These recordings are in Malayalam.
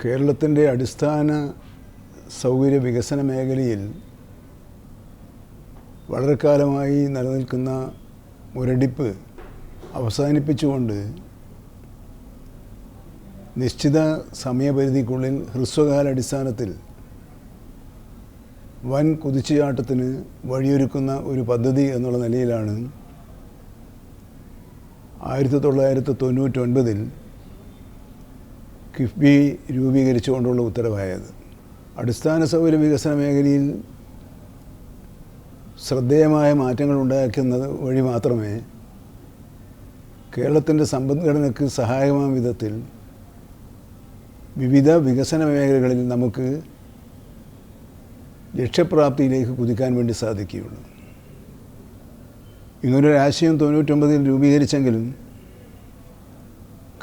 കേരളത്തിൻ്റെ അടിസ്ഥാന സൗകര്യ വികസന മേഖലയിൽ വളരെ കാലമായി നിലനിൽക്കുന്ന മുരടിപ്പ് അവസാനിപ്പിച്ചുകൊണ്ട് നിശ്ചിത സമയപരിധിക്കുള്ളിൽ ഹ്രസ്വകാലാടിസ്ഥാനത്തിൽ വൻ കുതിച്ചുചാട്ടത്തിന് വഴിയൊരുക്കുന്ന ഒരു പദ്ധതി എന്നുള്ള നിലയിലാണ് 1999 കിഫ്ബി രൂപീകരിച്ചുകൊണ്ടുള്ള ഉത്തരവായത്. അടിസ്ഥാന സൗകര്യ വികസന മേഖലയിൽ ശ്രദ്ധേയമായ മാറ്റങ്ങൾ ഉണ്ടാക്കുന്നത് വഴി മാത്രമേ കേരളത്തിൻ്റെ സമ്പദ്ഘടനയ്ക്ക് സഹായകമായ വിധത്തിൽ വിവിധ വികസന മേഖലകളിൽ നമുക്ക് ലക്ഷ്യപ്രാപ്തിയിലേക്ക് കുതിക്കാൻ വേണ്ടി സാധിക്കുകയുള്ളൂ. ഇങ്ങനൊരു ആശയം 99 രൂപീകരിച്ചെങ്കിലും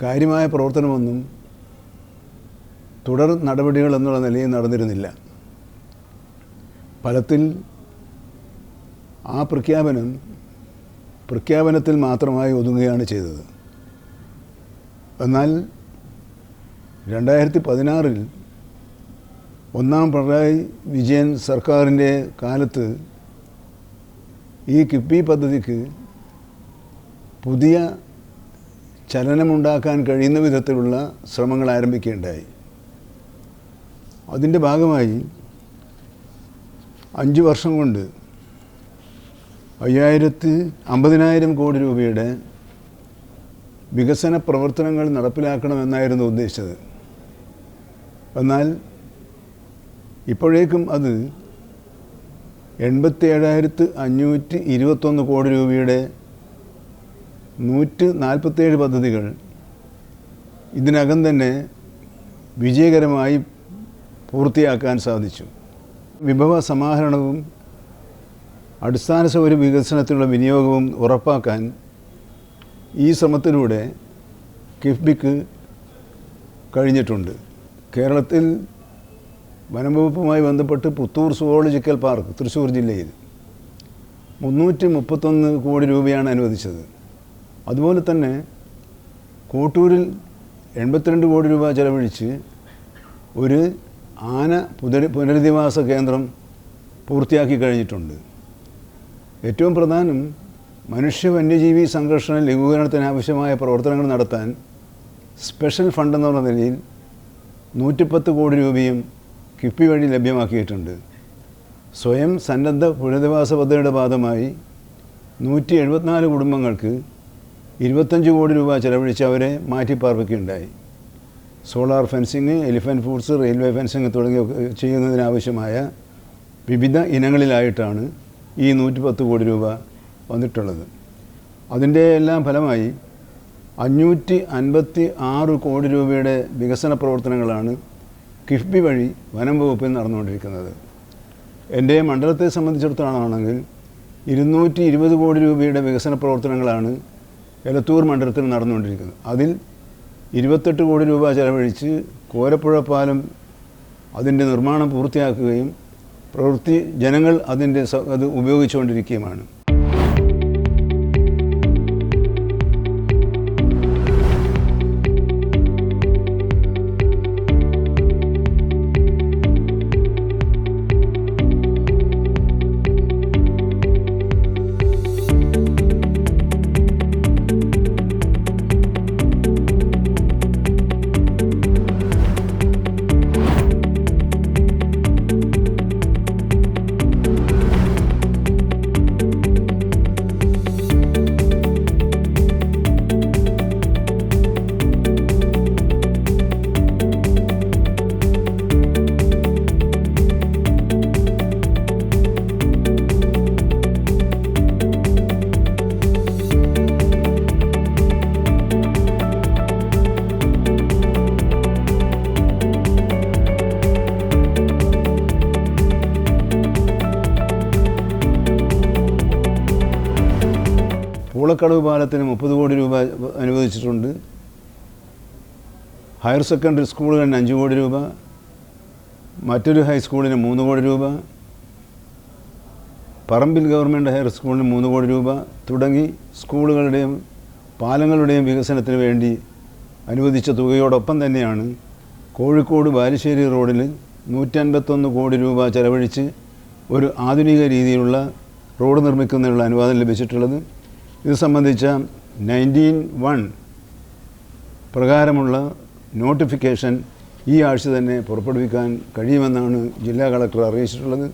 കാര്യമായ പ്രവർത്തനമൊന്നും തുടർ നടപടികൾ എന്നുള്ള നിലയിൽ നടന്നിരുന്നില്ല. ഫലത്തിൽ ആ പ്രഖ്യാപനത്തിൽ മാത്രമായി ഒതുങ്ങുകയാണ് ചെയ്തത്. എന്നാൽ 2016 ഒന്നാം പിണറായി വിജയൻ സർക്കാരിൻ്റെ കാലത്ത് ഈ കിഫ്ബി പദ്ധതിക്ക് പുതിയ ചലനമുണ്ടാക്കാൻ കഴിയുന്ന വിധത്തിലുള്ള ശ്രമങ്ങൾ ആരംഭിക്കുകയുണ്ടായി. അതിൻ്റെ ഭാഗമായി 5 വർഷം കൊണ്ട് 50,000 കോടി രൂപയുടെ വികസന പ്രവർത്തനങ്ങൾ നടപ്പിലാക്കണമെന്നായിരുന്നു ഉദ്ദേശിച്ചത്. എന്നാൽ ഇപ്പോഴേക്കും അത് 87,521 കോടി രൂപയുടെ 147 പദ്ധതികൾ ഇതിനകം തന്നെ വിജയകരമായി പൂർത്തിയാക്കാൻ സാധിച്ചു. വിഭവ സമാഹരണവും അടിസ്ഥാന സൗകര്യ വികസനത്തിനുള്ള വിനിയോഗവും ഉറപ്പാക്കാൻ ഈ ശ്രമത്തിലൂടെ കിഫ്ബിക്ക് കഴിഞ്ഞിട്ടുണ്ട്. കേരളത്തിൽ വനം വകുപ്പുമായി ബന്ധപ്പെട്ട് പുത്തൂർ സുവോളജിക്കൽ പാർക്ക് തൃശ്ശൂർ ജില്ലയിൽ 331 കോടി രൂപയാണ് അനുവദിച്ചത്. അതുപോലെ തന്നെ കോട്ടൂരിൽ 82 കോടി രൂപ ചെലവഴിച്ച് ഒരു ആന പുനരധിവാസ കേന്ദ്രം പൂർത്തിയാക്കി കഴിഞ്ഞിട്ടുണ്ട്. ഏറ്റവും പ്രധാനം മനുഷ്യ വന്യജീവി സംഘർഷണ ലഘൂകരണത്തിന് ആവശ്യമായ പ്രവർത്തനങ്ങൾ നടത്താൻ സ്പെഷ്യൽ ഫണ്ട് എന്നുള്ള നിലയിൽ 110 കോടി രൂപയും കിഫ്ബി വഴി ലഭ്യമാക്കിയിട്ടുണ്ട്. സ്വയം സന്നദ്ധ പുനരധിവാസ പദ്ധതിയുടെ ഭാഗമായി 174 കുടുംബങ്ങൾക്ക് 25 കോടി രൂപ ചെലവഴിച്ച് അവരെ മാറ്റിപ്പാർപ്പിക്കുകയുണ്ടായി. Solar fencing, elephant foods, railway fencing തുടങ്ങിയ ചെയ്യുന്നതിനാവശ്യമായ വിവിധ ഇനങ്ങളിലായിട്ടാണ് ഈ 110 കോടി രൂപ വന്നിട്ടുള്ളത്. അതിൻ്റെ എല്ലാം ഫലമായി 556 കോടി രൂപയുടെ വികസന പ്രവർത്തനങ്ങളാണ് കിഫ്ബി വഴി വനം വകുപ്പിൽ നടന്നുകൊണ്ടിരിക്കുന്നത്. എൻ്റെ മണ്ഡലത്തെ സംബന്ധിച്ചിടത്തോളമാണെങ്കിൽ 220 കോടി രൂപയുടെ വികസന പ്രവർത്തനങ്ങളാണ് എലത്തൂർ മണ്ഡലത്തിൽ നടന്നുകൊണ്ടിരിക്കുന്നത്. അതിൽ 28 കോടി രൂപ ചെലവഴിച്ച് കോരപ്പുഴ പാലം അതിൻ്റെ നിർമ്മാണം പൂർത്തിയാക്കുകയും ജനങ്ങൾ അത് ഉപയോഗിച്ചുകൊണ്ടിരിക്കുകയുമാണ്. പൂളക്കടവ് പാലത്തിന് 30 കോടി രൂപ അനുവദിച്ചിട്ടുണ്ട്. ഹയർ സെക്കൻഡറി സ്കൂളുകളിന് 5 കോടി രൂപ, മറ്റൊരു ഹൈസ്കൂളിന് 3 കോടി രൂപ, പറമ്പിൽ ഗവൺമെൻറ് ഹയർ സ്കൂളിന് 3 കോടി രൂപ തുടങ്ങി സ്കൂളുകളുടെയും പാലങ്ങളുടെയും വികസനത്തിന് വേണ്ടി അനുവദിച്ച തുകയോടൊപ്പം തന്നെയാണ് കോഴിക്കോട് ബാലുശ്ശേരി റോഡിൽ 151 കോടി രൂപ ചെലവഴിച്ച് ഒരു ആധുനിക രീതിയിലുള്ള റോഡ് നിർമ്മിക്കുന്നതിനുള്ള അനുവാദം ലഭിച്ചിട്ടുള്ളത്. ഇത് സംബന്ധിച്ച 19(1) പ്രകാരമുള്ള നോട്ടിഫിക്കേഷൻ ഈ ആഴ്ച തന്നെ പുറപ്പെടുവിക്കാൻ കഴിയുമെന്നാണ് ജില്ലാ കളക്ടർ അറിയിച്ചിട്ടുള്ളത്.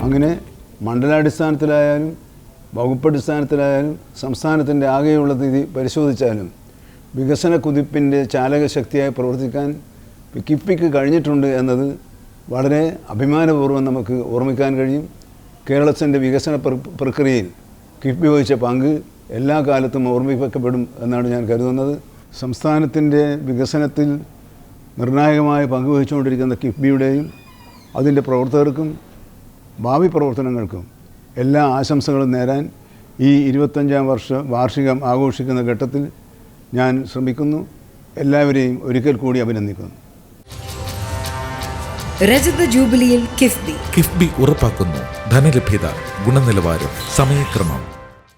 അങ്ങനെ മണ്ഡലാടിസ്ഥാനത്തിലായാലും വകുപ്പടിസ്ഥാനത്തിലായാലും സംസ്ഥാനത്തിൻ്റെ ആകെയുള്ള സ്ഥിതി പരിശോധിച്ചാലും വികസന കുതിപ്പിൻ്റെ ചാലകശക്തിയായി പ്രവർത്തിക്കാൻ കിഫ്ബിക്ക് കഴിഞ്ഞിട്ടുണ്ട് എന്നത് വളരെ അഭിമാനപൂർവ്വം നമുക്ക് ഓർമ്മിക്കാൻ കഴിയും. കേരളത്തിൻ്റെ വികസന പ്രക്രിയയിൽ കിഫ്ബി വഹിച്ച പങ്ക് എല്ലാ കാലത്തും ഓർമ്മിക്കപ്പെടും എന്നാണ് ഞാൻ കരുതുന്നത്. സംസ്ഥാനത്തിൻ്റെ വികസനത്തിൽ നിർണായകമായ പങ്ക് വഹിച്ചുകൊണ്ടിരിക്കുന്ന കിഫ്ബിയുടെയും അതിൻ്റെ പ്രവർത്തകർക്കും ഭാവി പ്രവർത്തനങ്ങൾക്കും എല്ലാ ആശംസകളും നേരാൻ ഈ 25-ാം വാർഷികം ആഘോഷിക്കുന്ന ഘട്ടത്തിൽ ഞാൻ ശ്രമിക്കുന്നു. എല്ലാവരെയും ഒരിക്കൽ കൂടി അഭിനന്ദിക്കുന്നു. രജത ജൂബിലിയിൽ കിഫ്ബി ഉറപ്പാക്കുന്നു ധനലഭ്യത, ഗുണനിലവാരം, സമയക്രമം.